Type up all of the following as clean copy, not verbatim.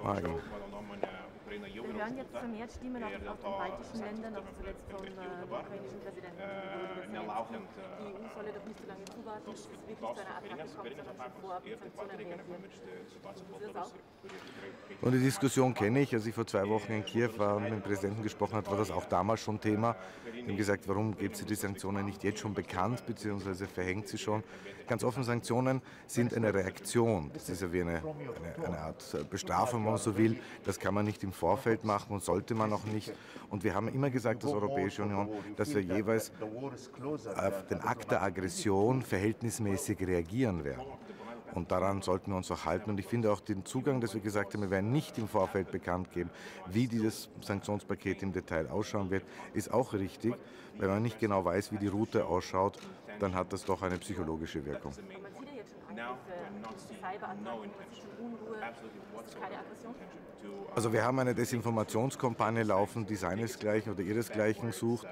Morgen. Wir hören jetzt vermehrt Stimmen aus den baltischen Ländern, auch zuletzt vom ukrainischen Präsidenten, die EU solle doch nicht so lange zuwarten, bis es wirklich zu einer Attacke kommt, sondern schon vorab mit Sanktionen reagieren. Sie das auch? Und die Diskussion kenne ich. Als ich vor 2 Wochen in Kiew war und mit dem Präsidenten gesprochen habe, war das auch damals schon Thema. Wir haben gesagt, warum gibt sie die Sanktionen nicht jetzt schon bekannt, beziehungsweise verhängt sie schon. Ganz offen, Sanktionen sind eine Reaktion. Das ist ja wie eine Art Bestrafung, wenn man so will. Das kann man nicht im Vorfeld machen und sollte man auch nicht. Und wir haben immer gesagt, als Europäische Union, dass wir jeweils auf den Akt der Aggression verhältnismäßig reagieren werden. Und daran sollten wir uns auch halten. Und ich finde auch den Zugang, dass wir gesagt haben, wir werden nicht im Vorfeld bekannt geben, wie dieses Sanktionspaket im Detail ausschauen wird, ist auch richtig. Weil man nicht genau weiß, wie die Route ausschaut, dann hat das doch eine psychologische Wirkung. Man sieht ja jetzt schon Angriffe, Cyberattacken, es ist schon Unruhe, es ist keine Aggression. Also wir haben eine Desinformationskampagne laufen, die seinesgleichen oder ihresgleichen sucht.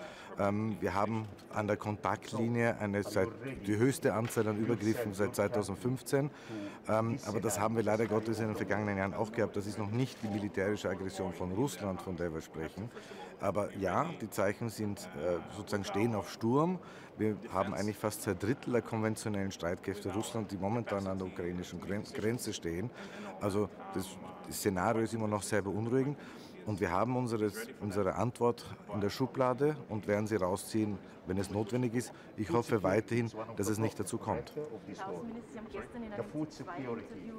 Wir haben an der Kontaktlinie die höchste Anzahl an Übergriffen seit 2015. Aber das haben wir leider Gottes in den vergangenen Jahren auch gehabt. Das ist noch nicht die militärische Aggression von Russland, von der wir sprechen. Aber ja, die Zeichen sind sozusagen stehen auf Sturm. Wir haben eigentlich fast 2/3 der konventionellen Streitkräfte Russland, die momentan an der ukrainischen Grenze stehen. Also das Szenario ist immer noch sehr beunruhigend. Und wir haben unsere Antwort in der Schublade und werden sie rausziehen, wenn es notwendig ist. Ich hoffe weiterhin, dass es nicht dazu kommt. Herr Außenminister, Sie haben gestern in einem zweiten Interview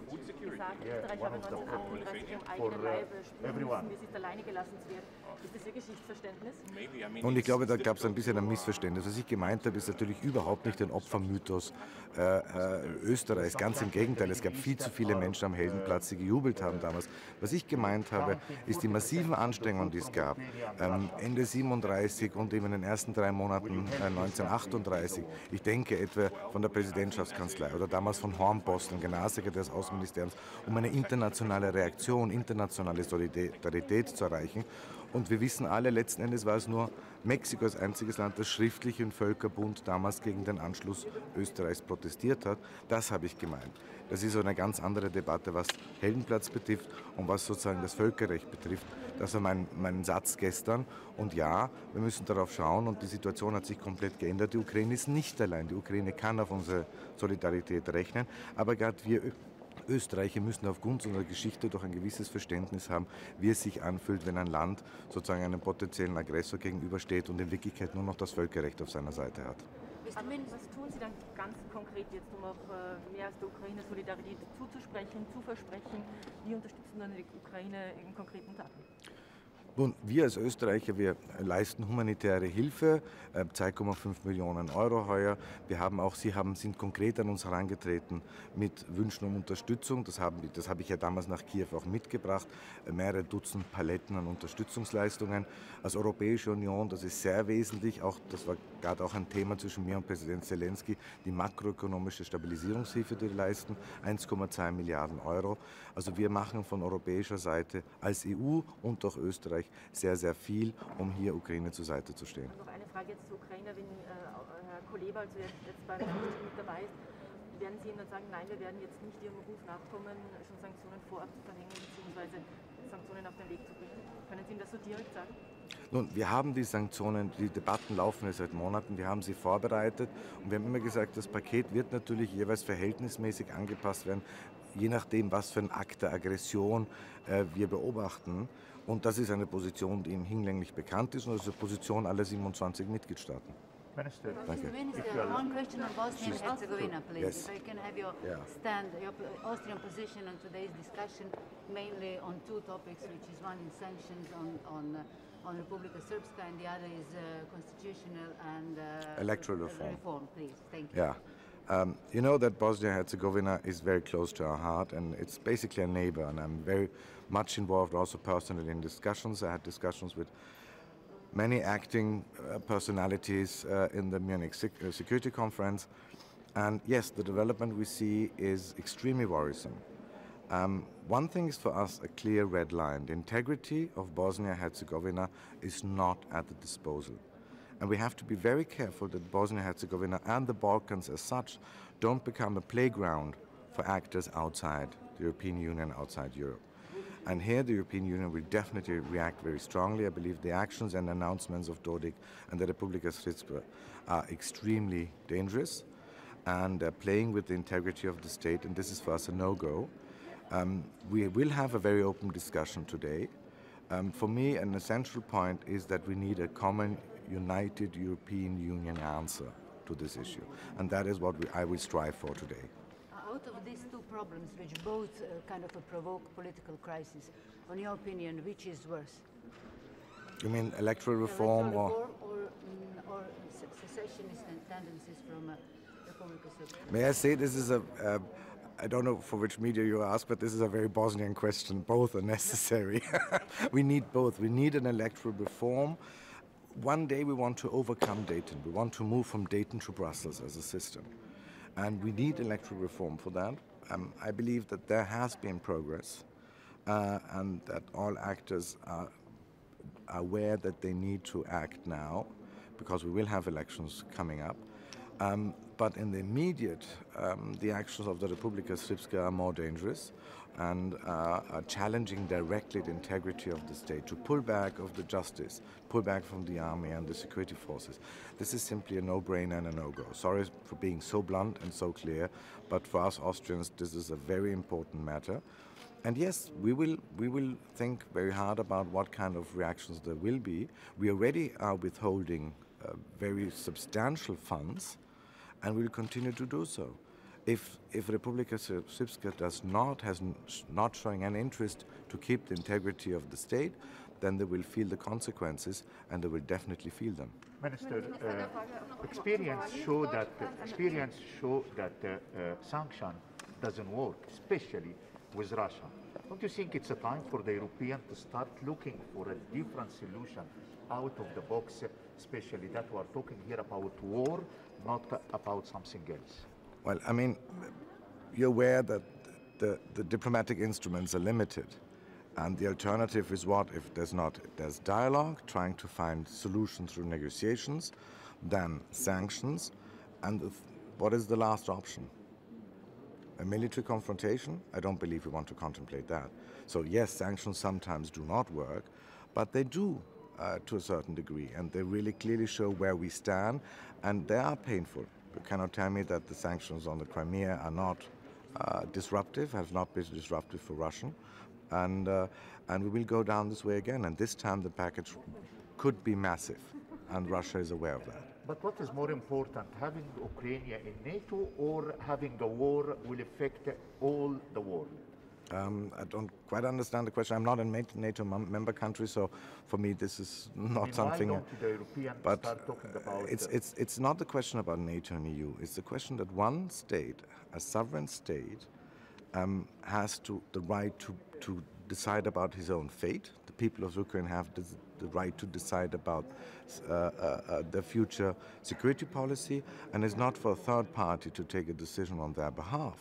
gesagt, Österreich habe 1938 am eigenen Leibe spüren müssen, wie es ist, alleine gelassen zu werden. Ist das Ihr Geschichtsverständnis? Und ich glaube, da gab es ein bisschen ein Missverständnis. Was ich gemeint habe, ist natürlich überhaupt nicht den Opfermythos Österreichs. Ganz im Gegenteil, es gab viel zu viele Menschen am Heldenplatz, die gejubelt haben damals. Was ich gemeint habe, ist die massiven Anstrengungen, die es gab. Ende 37 und eben in den ersten 3 Monaten 1938. Ich denke etwa von der Präsidentschaftskanzlei oder damals von Hornpost, dem Generalsekretär des Außenministeriums, um eine internationale Reaktion, internationale Solidarität zu erreichen. Und wir wissen alle, letzten Endes war es nur Mexiko als einziges Land, das schriftlich im Völkerbund damals gegen den Anschluss Österreichs protestiert hat. Das habe ich gemeint. Das ist so eine ganz andere Debatte, was Heldenplatz betrifft und was sozusagen das Völkerrecht betrifft. Das war mein Satz gestern. Und ja, wir müssen darauf schauen und die Situation hat sich komplett geändert. Die Ukraine ist nicht allein. Die Ukraine kann auf unsere Solidarität rechnen. Aber gerade wir Österreicher müssen aufgrund unserer Geschichte doch ein gewisses Verständnis haben, wie es sich anfühlt, wenn ein Land sozusagen einem potenziellen Aggressor gegenübersteht und in Wirklichkeit nur noch das Völkerrecht auf seiner Seite hat. Was tun Sie dann ganz konkret jetzt, um auch mehr als der Ukraine Solidarität zuzusprechen, zu versprechen? Wie unterstützen dann die Ukraine in konkreten Taten? Nun, wir als Österreicher, wir leisten humanitäre Hilfe, 2,5 Millionen Euro heuer. Sie sind konkret an uns herangetreten mit Wünschen um Unterstützung. Das habe ich ja damals nach Kiew auch mitgebracht. Mehrere Dutzend Paletten an Unterstützungsleistungen. Als Europäische Union, das ist sehr wesentlich, das war gerade auch ein Thema zwischen mir und Präsident Zelensky, die makroökonomische Stabilisierungshilfe, die wir leisten, 1,2 Milliarden Euro. Also wir machen von europäischer Seite als EU und auch Österreich sehr, sehr viel, um hier Ukraine zur Seite zu stehen. Noch eine Frage jetzt zur Ukraine, wenn Herr Kuleba, also jetzt beim Treffen mit dabei ist, werden Sie ihm dann sagen, nein, wir werden jetzt nicht Ihrem Ruf nachkommen, schon Sanktionen vorab zu verhängen bzw. Sanktionen auf den Weg zu bringen? Können Sie ihm das so direkt sagen? Nun, wir haben die Sanktionen, die Debatten laufen ja seit Monaten, wir haben sie vorbereitet und wir haben immer gesagt, das Paket wird natürlich jeweils verhältnismäßig angepasst werden, je nachdem, was für ein Akt der Aggression wir beobachten. Und das ist eine Position, die Ihnen hinlänglich bekannt ist und das ist eine Position aller 27 Mitgliedstaaten. Minister, Danke. Minister, one question on Bosnia and Herzegovina, please. Yes. If I can have your stand, your Austrian position on today's discussion, mainly on 2 topics, which is one is sanctions on Republika Srpska, and the other is constitutional and electoral reform. Please, thank you. Yeah. You know that Bosnia-Herzegovina is very close to our heart and it's basically a neighbor and I'm very much involved also personally in discussions. I had discussions with many acting personalities in the Munich Security Conference and yes, the development we see is extremely worrisome. One thing is for us a clear red line. The integrity of Bosnia-Herzegovina is not at the disposal. And we have to be very careful that Bosnia-Herzegovina and the Balkans as such don't become a playground for actors outside the European Union outside Europe. And here the European Union will definitely react very strongly. I believe the actions and announcements of Dodik and the Republika Srpska are extremely dangerous and playing with the integrity of the state, and this is for us a no-go. We will have a very open discussion today. For me, an essential point is that we need a common, united European Union answer to this issue, and that is what I will strive for today. Out of these two problems, which both kind of provoke political crisis, in your opinion, which is worse? You mean electoral reform or secessionist tendencies from Republika Srpska? May I say this is I don't know for which media you ask, but this is a very Bosnian question. Both are necessary. We need both. We need an electoral reform. One day we want to overcome Dayton. We want to move from Dayton to Brussels as a system. And we need electoral reform for that. I believe that there has been progress and that all actors are aware that they need to act now because we will have elections coming up. But in the immediate, the actions of the Republika Srpska are more dangerous and are challenging directly the integrity of the state, to pull back of the justice, pull back from the army and the security forces. This is simply a no-brainer and a no-go. Sorry for being so blunt and so clear, but for us Austrians, this is a very important matter. And yes, we will think very hard about what kind of reactions there will be. We already are withholding very substantial funds, and we will continue to do so. If Republika Srpska has not showing any interest to keep the integrity of the state, then they will feel the consequences, and they will definitely feel them. Minister, experience show that sanction doesn't work, especially with Russia. Don't you think it's a time for the Europeans to start looking for a different solution out of the box, especially that we are talking here about war, not about something else? Well, I mean, you're aware that the diplomatic instruments are limited. And the alternative is what? If there's dialogue, trying to find solutions through negotiations, then sanctions, and what is the last option? A military confrontation? I don't believe we want to contemplate that. So yes, sanctions sometimes do not work, but they do to a certain degree, and they really clearly show where we stand, and they are painful. You cannot tell me that the sanctions on the Crimea are not disruptive, have not been disruptive for Russia, and we will go down this way again, and this time the package could be massive, and Russia is aware of that. But what is more important, having Ukraine in NATO or having a war will affect all the world? I don't quite understand the question. I'm not a NATO member country, so for me this is not something. Why don't the Europeans start talking about? It's not the question about NATO and EU. It's the question that one state, a sovereign state, has the right to decide about his own fate. The people of Ukraine have the right to decide about their future security policy, and it's not for a third party to take a decision on their behalf.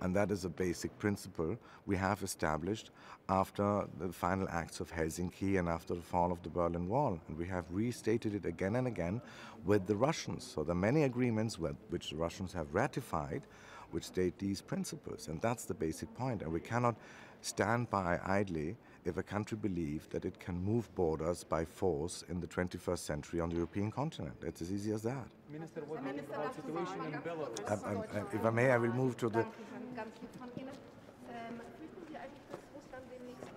And that is a basic principle we have established after the final acts of Helsinki and after the fall of the Berlin Wall. And we have restated it again and again with the Russians. So there are many agreements which the Russians have ratified which state these principles. And that's the basic point. And we cannot stand by idly if a country believes that it can move borders by force in the 21st century on the European continent. It's as easy as that. Minister, what do you think about the situation in Belarus? If I may, I will move to the... Ganz lieb von Ihnen. Fürchten Sie eigentlich, dass Russland demnächst